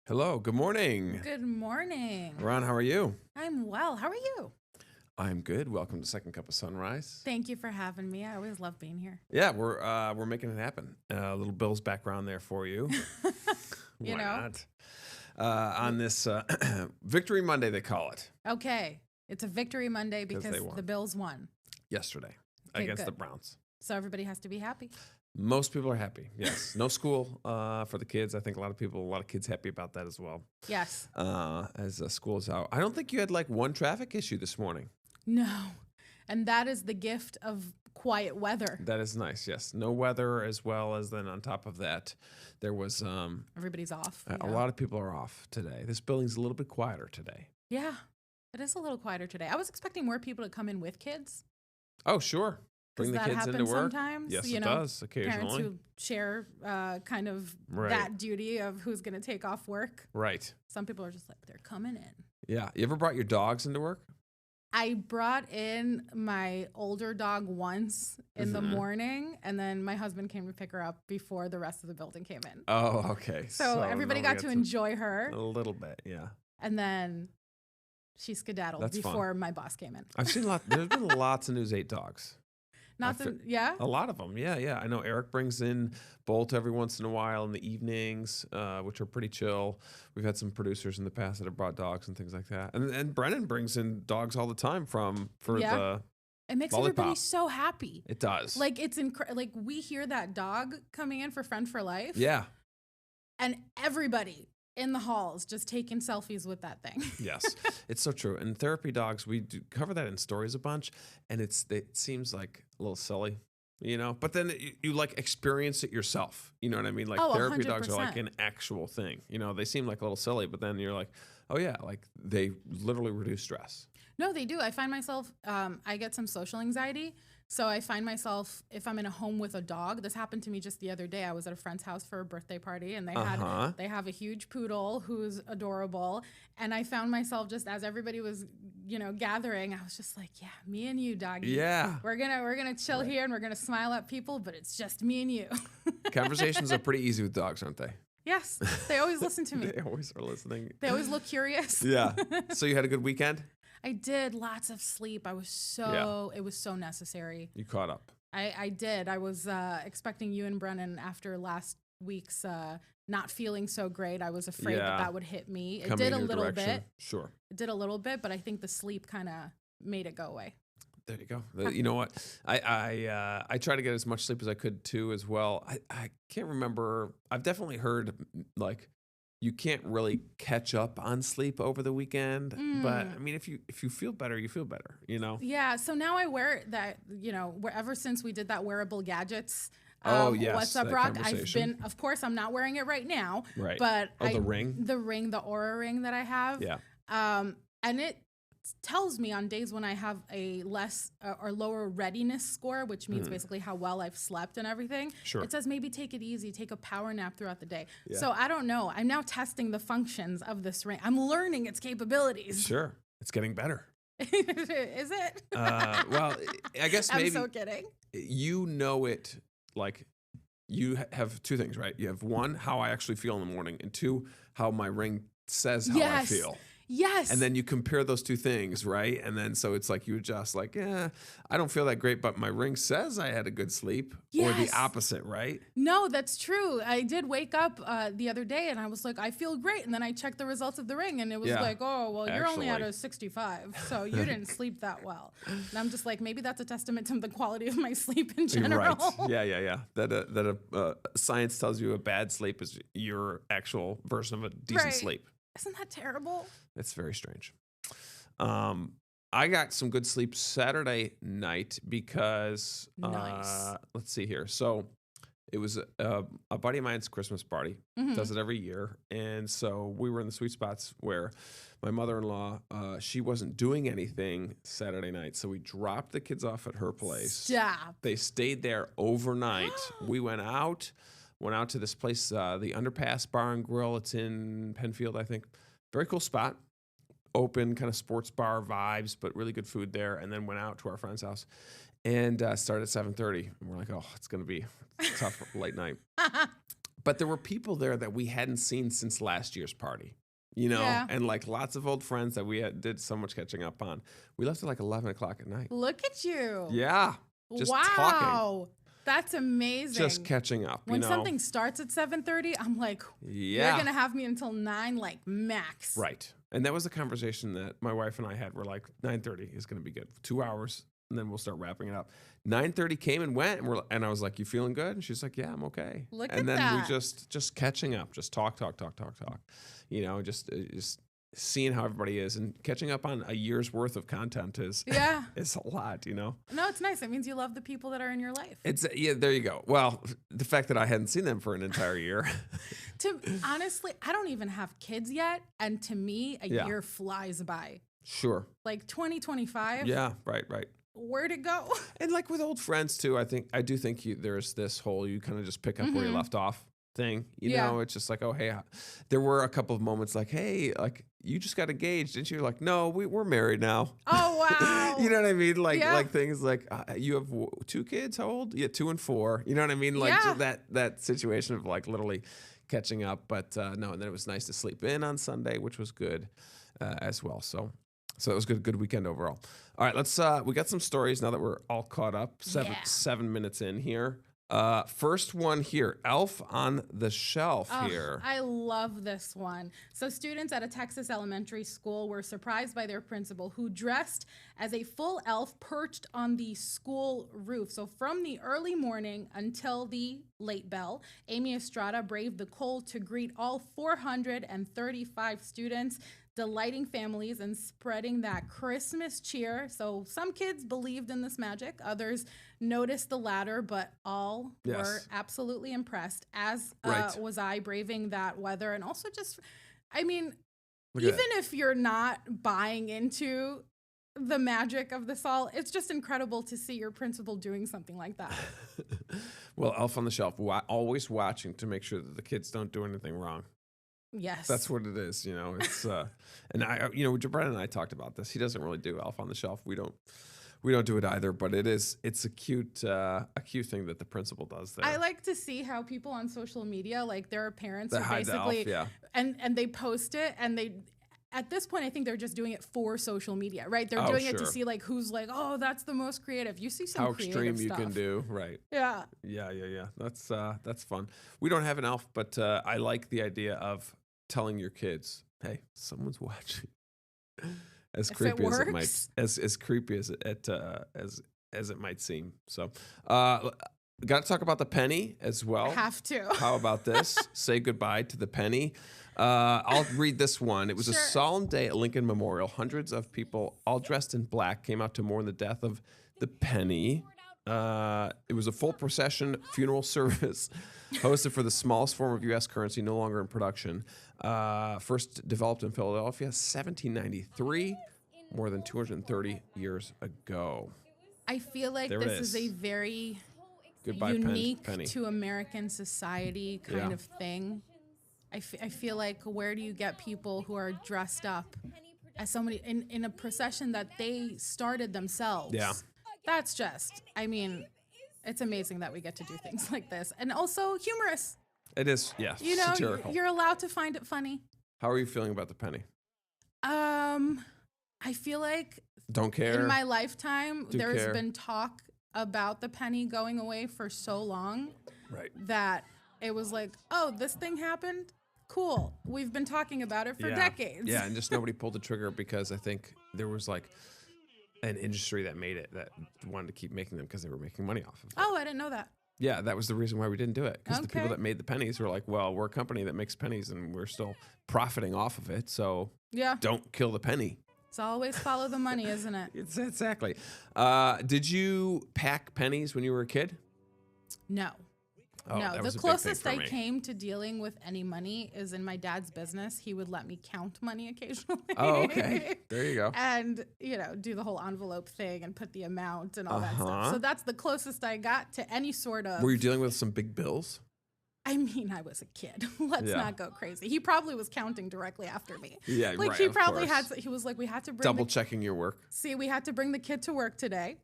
Hello, good morning. Good morning. Ron, how are you? I'm well. How are you? I'm good. Welcome to Second Cup of Sunrise. Thank you for having me. I always love being here. Yeah, we're making it happen. A little Bills background there for you. You Why know? not? On this Victory Monday, they call it, Okay. It's a victory Monday 'Cause because they won. the Bills won. yesterday Okay, against the good. Browns. So everybody has to be happy. Most people are happy. Yes, no school for the kids. I think a lot of kids happy about that as well. Yes. As school is out, I don't think you had like one traffic issue this morning. No. And that is the gift of quiet weather. That is nice. Yes, no weather, as well as then on top of that, there was Everybody's off. a lot of people are off today. This building's a little bit quieter today. Yeah. It is a little quieter today. I was expecting more people to come in with kids. Oh, sure. Bring Does the that kids into happen work. sometimes? Yes, You it know, does Parents occasionally. who share kind of Right. that duty of who's going to take off work. Right. Some people are just like, they're coming in. Yeah. You ever brought your dogs into work? I brought in my older dog once in the Mhm. morning, and then my husband came to pick her up before the rest of the building came in. Oh, okay. So everybody now we got to some- enjoy her, a little bit. Yeah. and then she skedaddled That's fun. before my boss came in. I've seen there's been lots of News 8 dogs. Not I the, yeah? A lot of them. Yeah, yeah. I know Eric brings in Bolt every once in a while in the evenings, which are pretty chill. We've had some producers in the past that have brought dogs and things like that. And Brennan brings in dogs all the time for Yeah. the It makes Lollipop. everybody so happy. it does. Like it's like we hear that dog coming in for Friend for Life, yeah. and everybody in the halls just taking selfies with that thing. Yes, it's so true. And therapy dogs, we do cover that in stories a bunch, and it seems like a little silly, But then you like experience it yourself. You know what I mean? Like Oh, therapy dogs are like 100%. an actual thing. They seem like a little silly, but then you're like, oh yeah, like they literally reduce stress. No, they do. I find myself, I get some social anxiety. So I find myself, if I'm in a home with a dog, this happened to me just the other day. I was at a friend's house for a birthday party, and they have a huge poodle who's adorable. And I found myself just as everybody was, gathering, I was just like, yeah, me and you, doggy. Yeah, We're gonna chill here and we're gonna smile at people, but it's just me and you. conversations are pretty easy with dogs, aren't they? Yes, they always listen to me. They always are listening. They always look curious. Yeah. So you had a good weekend? I did lots of sleep. It was so necessary. You caught up. I did. I was expecting you and Brennan after last week's not feeling so great. I was afraid Yeah. that would hit me. It Coming did in a your little direction. bit. Sure. It did a little bit, but I think the sleep kind of made it go away. There you go. You know what? I try to get as much sleep as I could too, as well. I can't remember. I've definitely heard like you can't really catch up on sleep over the weekend, but I mean, if you feel better, you feel better. Yeah. So now I wear that. Ever since we did that wearable gadgets. Oh, yes, What's up, that Rock? I've conversation. been. Of course, I'm not wearing it right now. Right. But The ring. the Oura ring that I have. Yeah. And it tells me on days when I have a less or lower readiness score, which means basically how well I've slept and everything. Sure. It says maybe take it easy, take a power nap throughout the day. Yeah. So I don't know. I'm now testing the functions of this ring. I'm learning its capabilities. Sure. It's getting better. Is it? Well, I guess maybe I'm so kidding. it like you have two things, right? You have one, how I actually feel in the morning, and two, how my ring says how I Yes. feel. Yes. And then you compare those two things, right? And then so it's like you adjust, like, yeah, I don't feel that great, but my ring says I had a good sleep, or the Yes. opposite, right? No, that's true. I did wake up the other day and I was like, I feel great. And then I checked the results of the ring and it was Yeah. like, oh, well, you're only at Actually. a 65. So you didn't sleep that well. And I'm just like, maybe that's a testament to the quality of my sleep in general. Right. Yeah. That science tells you a bad sleep is your actual version of a decent Right. sleep. Isn't that terrible? It's very strange. I got some good sleep Saturday night because Nice. let's see here. So it was a buddy of mine's Christmas party. Mhm. Does it every year, and so we were in the sweet spots where my mother-in-law she wasn't doing anything Saturday night, so we dropped the kids off at her place. Stop. They stayed there overnight. We went out to this place, the Underpass Bar and Grill. It's in Penfield, I think. Very cool spot. Open, kind of sports bar vibes, but really good food there. And then went out to our friend's house and started at 7:30. And we're like, oh, it's going to be a tough late night. But there were people there that we hadn't seen since last year's party. Yeah. And like lots of old friends that we did so much catching up on. We left at like 11 o'clock at night. Look at you. Yeah. Just wow. talking. That's amazing. Just catching up. When something starts at 7:30, I'm like, you're going to have me until 9, like max. Right. And that was a conversation that my wife and I had. We're like, 9:30 is going to be good. 2 hours, and then we'll start wrapping it up. 9:30 came and went, and I was like, you feeling good? And she's like, yeah, I'm okay. Look and at then that. we just catching up, just talk. Just seeing how everybody is and catching up on a year's worth of content is is a lot, No, it's nice. It means you love the people that are in your life. There you go. Well, the fact that I hadn't seen them for an entire year. Honestly, I don't even have kids yet, and to me, a year flies by. Sure. Like 2025. Yeah, right. Where'd it go? And like with old friends too, I do think there's this whole you kind of just pick up where you left off thing. You know, it's just like, oh hey, there were a couple of moments like, hey, like you just got engaged, didn't you? Like, no, we're married now. Oh wow. You know what I mean? Like things like you have 2 kids. How old? Yeah, 2 and 4. You know what I mean? Like just that situation of like literally catching up. But no, and then it was nice to sleep in on Sunday, which was good as well. So it was good weekend overall. All right, let's we got some stories now that we're all caught up. 7 minutes in here. First one here, Elf on the Shelf here. I love this one. So students at a Texas elementary school were surprised by their principal, who dressed as a full elf perched on the school roof. So from the early morning until the late bell, Amy Estrada braved the cold to greet all 435 students, delighting families and spreading that Christmas cheer. So some kids believed in this magic, others noticed the latter, but all were absolutely impressed, as was I, braving that weather. And also just, I mean, even if you're not buying into the magic of this all, it's just incredible to see your principal doing something like that. Well, Elf on the Shelf, always watching to make sure that the kids don't do anything wrong. Yes. That's what it is, It's and Brett and I talked about this. He doesn't really do Elf on the Shelf. We don't do it either, but it's a cute thing that the principal does there. I like to see how people on social media, like there are parents that who hide basically the elf, and they post it, and they at this point I think they're just doing it for social media, right? They're doing it to see like who's like, oh, that's the most creative. You see some how creative extreme stuff. You can do, right? Yeah. That's fun. We don't have an elf, but I like the idea of telling your kids, hey, someone's watching. As creepy as it might, as creepy as it might seem. So, got to talk about the penny as well. Have to. How about this? Say goodbye to the penny. I'll read this one. It was a solemn day at Lincoln Memorial. Hundreds of people, all dressed in black, came out to mourn the death of the penny. It was a full procession funeral service hosted for the smallest form of U.S. currency, no longer in production. First developed in Philadelphia, 1793, more than 230 years ago. I feel like this is a very goodbye, unique penny. to American society kind of thing. I feel like, where do you get people who are dressed up as somebody in a procession that they started themselves? Yeah. That's just, I mean, it's amazing that we get to do things like this. And also humorous. It is, satirical. You're allowed to find it funny. How are you feeling about the penny? I feel like don't care. In my lifetime, there's been talk about the penny going away for so long that it was like, oh, this thing happened? Cool. We've been talking about it for decades. Yeah, and just nobody pulled the trigger because I think there was like an industry that made it, that wanted to keep making them because they were making money off of it. Oh, I didn't know that. Yeah, that was the reason why we didn't do it. Because the people that made the pennies were like, well, we're a company that makes pennies and we're still profiting off of it. So don't kill the penny. It's always follow the money, isn't it? It's exactly. Did you pack pennies when you were a kid? No. Oh, no, the closest I came to dealing with any money is in my dad's business. He would let me count money occasionally. Oh, okay. There you go. And, do the whole envelope thing and put the amount and all that stuff. So that's the closest I got to any sort of... Were you dealing with some big bills? I mean, I was a kid. Let's not go crazy. He probably was counting directly after me. Yeah, like right, he of probably course. he was like, we had to bring Double checking your work. See, we had to bring the kid to work today.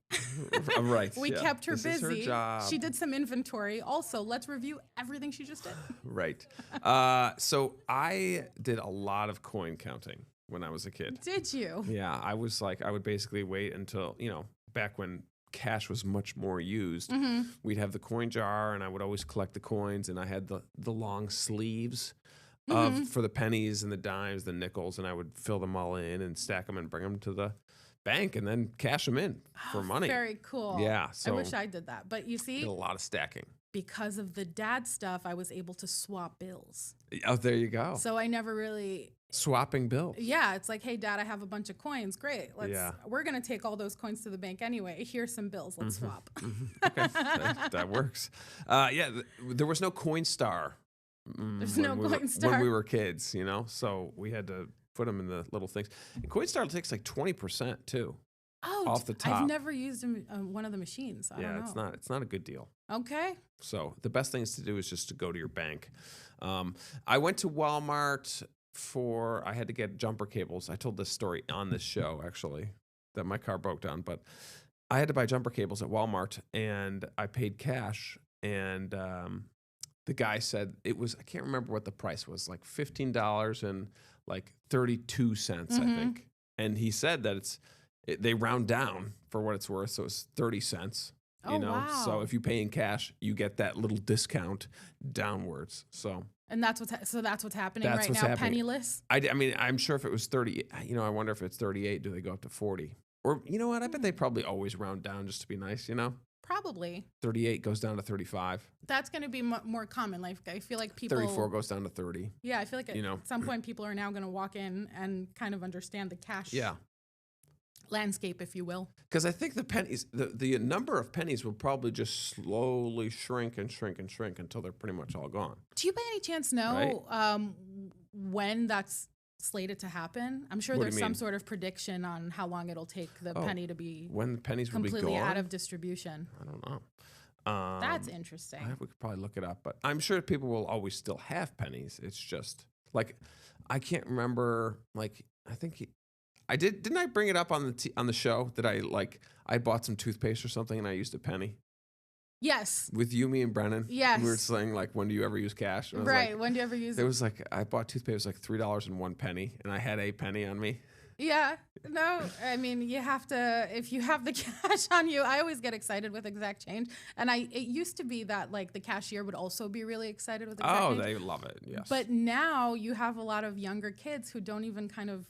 Right. We kept her This is busy. her job. She did some inventory. Also, let's review everything she just did. Right. So I did a lot of coin counting when I was a kid. Did you? Yeah, I would basically wait until, back when cash was much more used. We'd have the coin jar, and I would always collect the coins, and I had the long sleeves for the pennies and the dimes, the nickels, and I would fill them all in and stack them and bring them to the bank and then cash them in for money. Very cool. Yeah, I wish I did that. But you see, did a lot of stacking. Because of the dad stuff, I was able to swap bills. Oh, there you go. So I never really swapping bills. Yeah, it's like, hey, Dad, I have a bunch of coins. Great. We're gonna take all those coins to the bank anyway. Here's some bills. Let's swap. Okay, that works. There was no Coinstar. There's no Coinstar when we were kids, so we had to put them in the little things. And Coinstar takes like 20% too. Oh, off the top. I've never used one of the machines. I don't know. It's not a good deal. Okay. So the best things to do is just to go to your bank. I went to Walmart I had to get jumper cables. I told this story on this show, actually, that my car broke down. But I had to buy jumper cables at Walmart, and I paid cash. And the guy said I can't remember what the price was, like $15 and like 32 cents, I think. And he said that they round down for what it's worth, so it's 30 cents. Wow. So if you pay in cash, you get that little discount downwards. And that's what's happening right now. Happening. Penniless. I mean, I'm sure if it was 30, I wonder if it's 38. Do they go up to 40? Or you know what? I bet they probably always round down just to be nice. Probably. 38 goes down to 35. That's going to be more common. Like I feel like people. 34 goes down to 30. Yeah, I feel like at some point people are now going to walk in and kind of understand the cash. Yeah. Landscape, if you will. Because I think the pennies, the number of pennies will probably just slowly shrink and shrink and shrink until they're pretty much all gone. Do you by any chance know when that's slated to happen? I'm sure there's some sort of prediction on how long it'll take the penny to be when the pennies will be completely out of distribution. I don't know. That's interesting. We could probably look it up, but I'm sure people will always still have pennies. It's just like I can't remember. Like I think. I didn't I bring it up on the show that I bought some toothpaste or something and I used a penny? Yes. With you, me, and Brennan. Yes. We were saying when do you ever use cash? And I was right. When do you ever use it? It was I bought toothpaste, it was like $3.01 and I had a penny on me. Yeah. No, I mean, you have to, if you have the cash on you, I always get excited with exact change. And it used to be that the cashier would also be really excited with exact change. Oh, they love it. Yes. But now you have a lot of younger kids who don't even kind of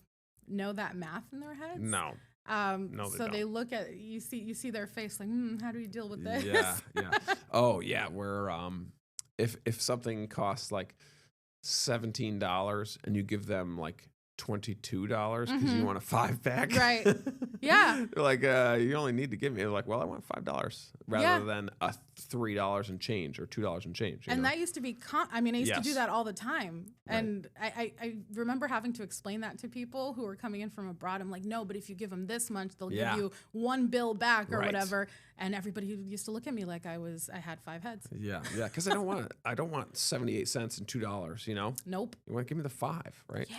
know that math in their heads. No. No, so they look at you see their face like, how do we deal with this? Yeah. Oh yeah. Where if something costs like $17 and you give them like $22 because you want a 5-pack, right? Yeah. They're like, you only need to give me. They're like, well, I want $5 rather than a $3 and change or $2 and change. And that used to be, I used to do that all the time. Right. And I remember having to explain that to people who were coming in from abroad. I'm like, no, but if you give them this much, they'll give you one bill back or whatever. And everybody used to look at me like I had 5 heads. Yeah. Because I don't want 78 cents and $2. Nope. You want to give me the 5, right? Yeah.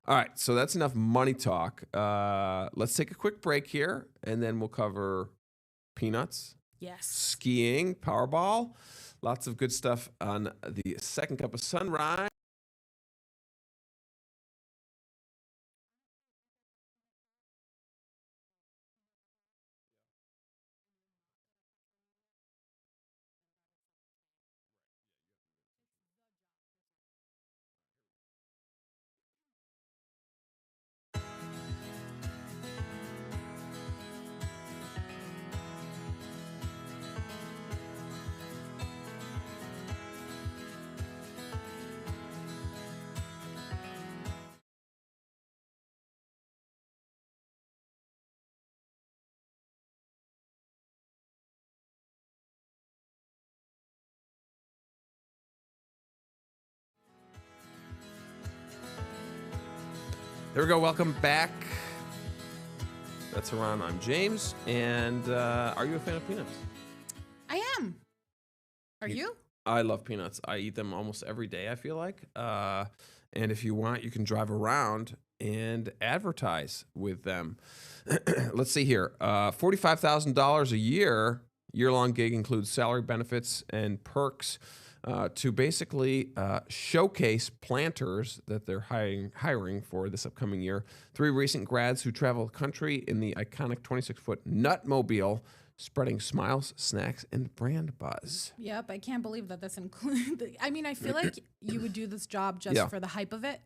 All right, so that's enough money talk. Let's take a quick break here, and then we'll cover peanuts, yes, skiing, Powerball, lots of good stuff on the Second Cup of Sunrise. There we go. Welcome back. That's Haran. I'm James. And are you a fan of peanuts? I am. Are you? I love peanuts. I eat them almost every day, I feel like. And if you want, you can drive around and advertise with them. Let's see here. $45,000 a year-long gig includes salary benefits and perks to basically showcase planters that they're hiring for this upcoming year. 3 recent grads who travel the country in the iconic 26-foot Nutmobile, spreading smiles, snacks, and brand buzz. Yep, I can't believe that this includes. I mean, I feel like you would do this job just for the hype of it,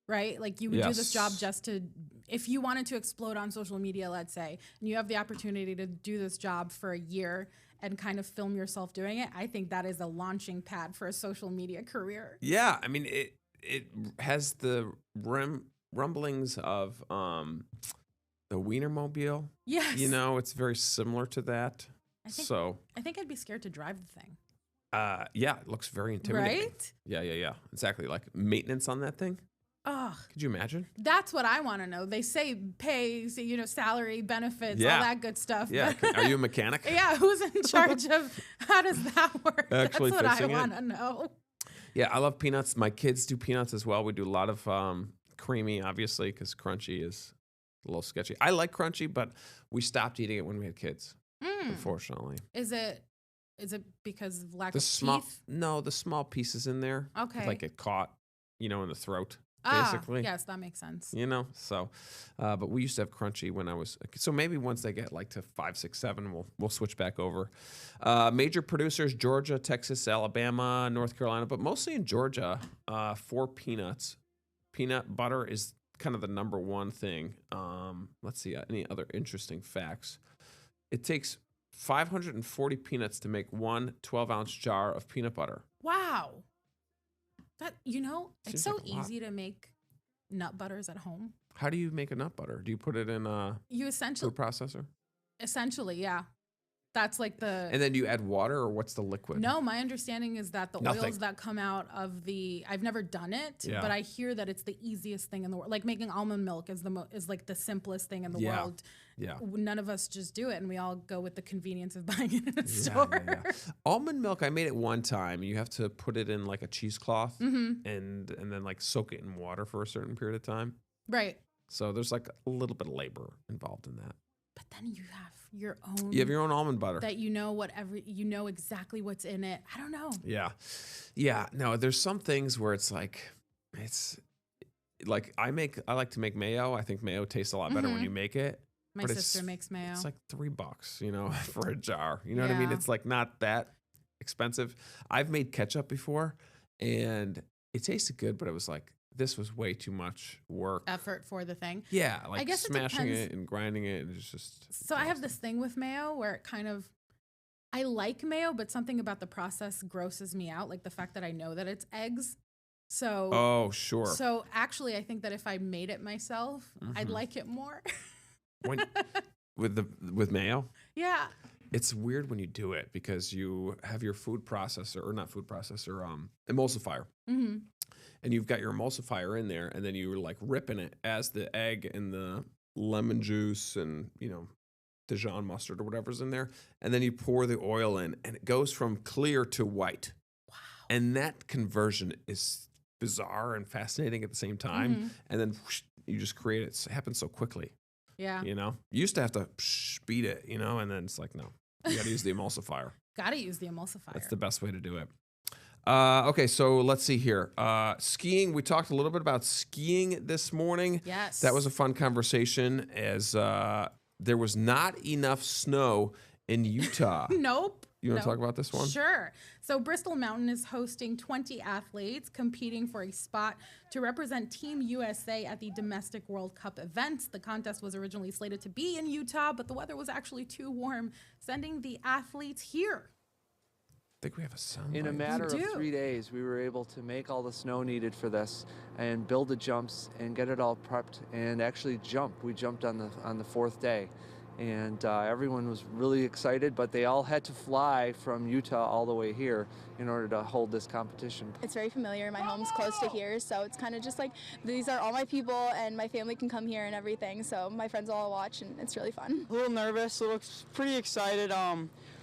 right? Like you would do this job just to, if you wanted to explode on social media, let's say, and you have the opportunity to do this job for a year and kind of film yourself doing it. I think that is a launching pad for a social media career. Yeah, I mean, it has the rumblings of the Wienermobile. Yes. You know, it's very similar to that. I think I'd be scared to drive the thing. Yeah, it looks very intimidating. Right? Yeah. Exactly. Like maintenance on that thing. Oh, could you imagine? That's what I want to know. They say pay, salary, benefits, all that good stuff. Yeah. Are you a mechanic? Yeah. Who's in charge of, how does that work? Actually That's what I fixing want to know. Yeah, I love peanuts. My kids do peanuts as well. We do a lot of creamy, obviously, because crunchy is a little sketchy. I like crunchy, but we stopped eating it when we had kids, unfortunately. Is it because of lack of teeth? No, the small pieces in there. Okay. Like get caught, in the throat. Basically. Yes, that makes sense. So, but we used to have crunchy when I was, so maybe once they get like to 5, 6, 7, we'll switch back over. Major producers, Georgia, Texas, Alabama, North Carolina, but mostly in Georgia for peanuts. Peanut butter is kind of the number one thing. Let's see, any other interesting facts. It takes 540 peanuts to make one 12-ounce jar of peanut butter. Wow. That, it's so like easy to make nut butters at home. How do you make a nut butter? Do you put it in a food processor? Essentially, yeah. That's like the... And then you add water, or what's the liquid? No, my understanding is that the oils that come out of the... I've never done it, but I hear that it's the easiest thing in the world. Like making almond milk is like the simplest thing in the world. Yeah. None of us just do it, and we all go with the convenience of buying it in a store. Yeah. Almond milk, I made it one time. You have to put it in like a cheesecloth and then like soak it in water for a certain period of time. Right. So there's like a little bit of labor involved in that. But then you have your own. You have your own almond butter. That you know exactly what's in it. I don't know. Yeah. No, there's some things where it's like I like to make mayo. I think mayo tastes a lot better when you make it. My sister makes mayo. It's like $3, for a jar. You know what I mean? It's like not that expensive. I've made ketchup before and it tasted good, but it was like, this was way too much work. Effort for the thing. Yeah, like I guess smashing it and grinding it. It's just... So I have this thing with mayo where it kind of... I like mayo, but something about the process grosses me out. Like the fact that I know that it's eggs. So... Oh, sure. So actually, I think that if I made it myself, I'd like it more. With mayo? Yeah. It's weird when you do it because you have your emulsifier. Mm-hmm. And you've got your emulsifier in there, and then you're like ripping it as the egg and the lemon juice and, Dijon mustard or whatever's in there. And then you pour the oil in, and it goes from clear to white. Wow. And that conversion is bizarre and fascinating at the same time. Mm-hmm. And then whoosh, you just create it. It happens so quickly. Yeah. You used to have to beat it, and then it's like, no, you got to use the emulsifier. Got to use the emulsifier. That's the best way to do it. Okay, so let's see here. Skiing, we talked a little bit about skiing this morning. Yes. That was a fun conversation as there was not enough snow in Utah. Nope. You want to talk about this one? Sure. So Bristol Mountain is hosting 20 athletes competing for a spot to represent Team USA at the Domestic World Cup events. The contest was originally slated to be in Utah, but the weather was actually too warm, sending the athletes here. I think we have a sound. In a matter of 3 days, we were able to make all the snow needed for this and build the jumps and get it all prepped and actually jump. We jumped on the 4th day, and everyone was really excited, but they all had to fly from Utah all the way here in order to hold this competition. It's very familiar. My home's close to here, so it's kind of just like these are all my people and my family can come here and everything, so my friends all watch and it's really fun. A little nervous, pretty excited.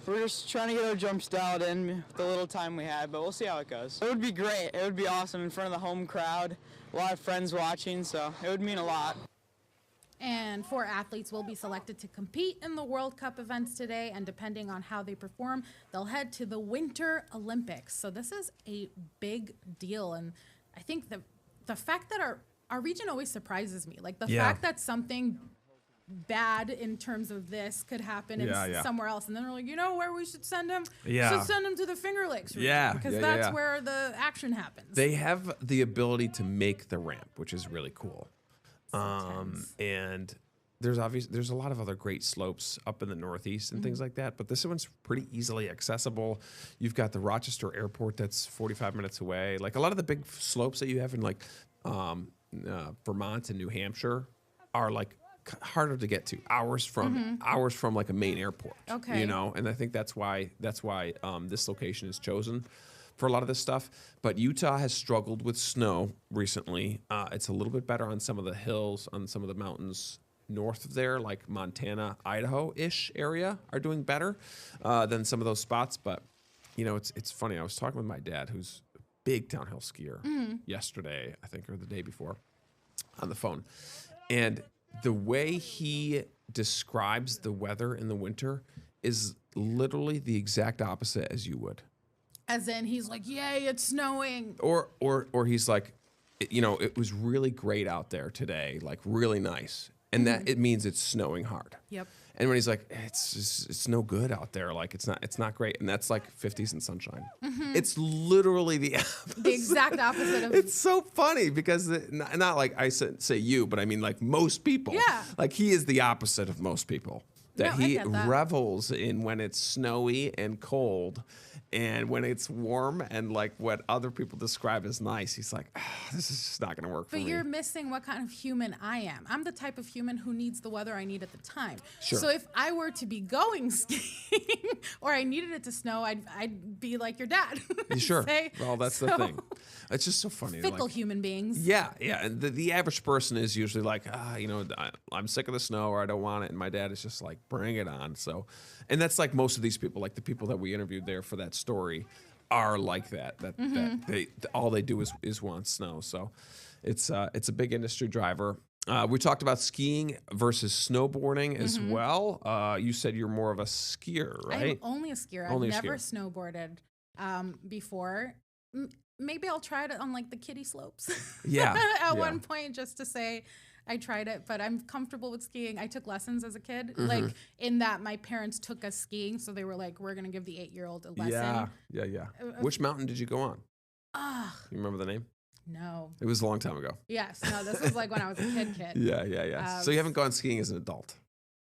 We're just trying to get our jumps dialed in with the little time we had, but we'll see how it goes. It would be great. It would be awesome in front of the home crowd. A lot of friends watching, so it would mean a lot. And 4 athletes will be selected to compete in the World Cup events today, and depending on how they perform, they'll head to the Winter Olympics. So this is a big deal, and I think the fact that our region always surprises me. Like the fact that something bad in terms of this could happen somewhere else, and then we're like, you know where we should send him? Yeah. We should send him to the Finger Lakes region, because that's where the action happens. They have the ability to make the ramp, which is really cool. And there's a lot of other great slopes up in the Northeast and things like that, but this one's pretty easily accessible. You've got the Rochester Airport that's 45 minutes away. Like a lot of the big slopes that you have in like Vermont and New Hampshire are like harder to get to, hours from like a main airport. Okay. You know, and I think that's why this location is chosen for a lot of this stuff. But Utah has struggled with snow recently. It's a little bit better on some of the hills, on some of the mountains north of there, like Montana, Idaho-ish area are doing better than some of those spots. But, you know, it's funny. I was talking with my dad, who's a big downhill skier, yesterday, I think, or the day before, on the phone. And the way he describes the weather in the winter is literally the exact opposite as you would. As in, he's like, yay, it's snowing. Or he's like, you know, it was really great out there today, like really nice. And that it means it's snowing hard. Yep. And when he's like, it's no good out there, like it's not great, and that's like 50s and sunshine. It's literally the opposite. The exact opposite of. It's so funny because not like I say you, but I mean like most people. Yeah. Like he is the opposite of most people. That No, I he get that. revels in when it's snowy and cold, and when it's warm and like what other people describe as nice. He's like, this is just not going to work for But me. you're missing what kind of human I am. I'm the type of human who needs the weather I need at the time. Sure. So if I were to be going skiing or I needed it to snow, I'd be like your dad. Sure. Say, Well, that's the thing. It's just so funny. Fickle like, human beings. Yeah. And the average person is usually like, you know, I'm sick of the snow or I don't want it. And my dad is just like, bring it on. So, and that's like most of these people, like the people that we interviewed there for that story are like that. That they all they do is want snow. So it's a big industry driver. We talked about skiing versus snowboarding as well. You said you're more of a skier, right? I'm only a skier. Only a I've never skier. snowboarded before. Maybe I'll try it on like the kiddie slopes. Yeah. At one point, just to say I tried it, but I'm comfortable with skiing. I took lessons as a kid, like in that my parents took us skiing, so they were like, "We're gonna give the 8-year-old a lesson." Yeah. Which mountain did you go on? Ah, You remember the name? no. It was a long time ago. Yes, no. This was like when I was a kid. Yeah. So you haven't gone skiing as an adult?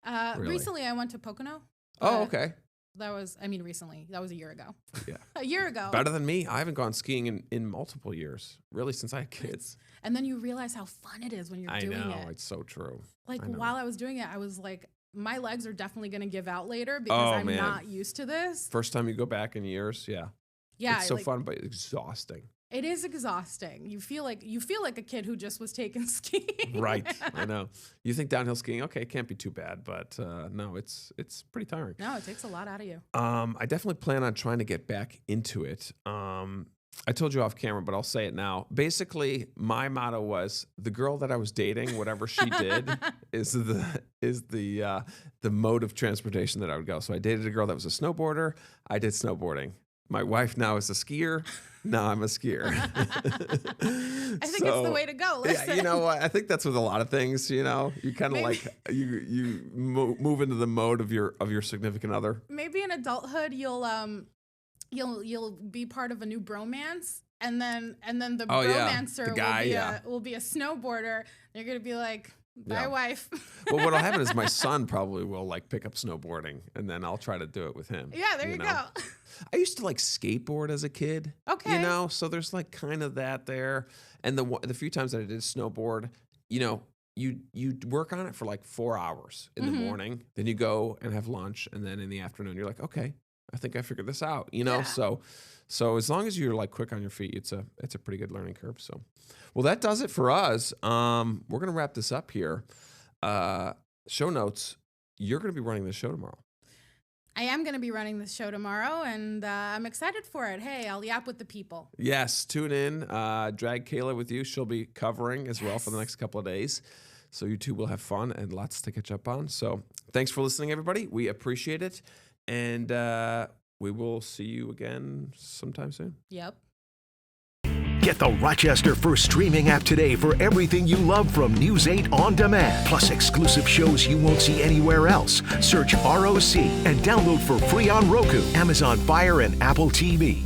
Really? Recently, I went to Pocono. Oh, but okay. That was, recently. That was a year ago. Yeah. A year ago. Better than me. I haven't gone skiing in multiple years, really, since I had kids. And then you realize how fun it is when you're doing it. I know, it's so true. Like I know. while I was doing it, I was like, my legs are definitely going to give out later because I'm man. not used to this. First time you go back in years, yeah. Yeah, It's so like, fun, but exhausting. It is exhausting. You feel like a kid who just was taken skiing. Right, I know. You think downhill skiing, okay, it can't be too bad, but no, it's pretty tiring. No, it takes a lot out of you. I definitely plan on trying to get back into it. I told you off camera, but I'll say it now. Basically, my motto was the girl that I was dating, whatever she did, is the mode of transportation that I would go. So I dated a girl that was a snowboarder. I did snowboarding. My wife now is a skier. Now I'm a skier. I think it's the way to go. Listen. Yeah, you know what? I think that's with a lot of things. You know, you kind of like you move into the mode of your significant other. Maybe in adulthood, you'll be part of a new bromance, and then the bromancer The guy, will be a snowboarder. You're gonna be like, bye, wife. Well, what'll happen is my son probably will like pick up snowboarding, and then I'll try to do it with him. Yeah, there you know? go. I used to like skateboard as a kid. Okay. You know, so there's like kind of that there. And the few times that I did snowboard, you know, you work on it for like 4 hours in the morning, then you go and have lunch, and then in the afternoon you're like, okay, I think I figured this out. You know, Yeah. so as long as you're like quick on your feet, it's a pretty good learning curve. So, well, that does it for us. We're gonna wrap this up here. Show notes. You're gonna be running the show tomorrow. I am going to be running this show tomorrow, and I'm excited for it. Hey, I'll yap with the people. Yes, tune in. Drag Kayla with you. She'll be covering as well for the next couple of days. So you two will have fun and lots to catch up on. So thanks for listening, everybody. We appreciate it. And we will see you again sometime soon. Yep. Get the Rochester First streaming app today for everything you love from News 8 On Demand, plus exclusive shows you won't see anywhere else. Search ROC and download for free on Roku, Amazon Fire, and Apple TV.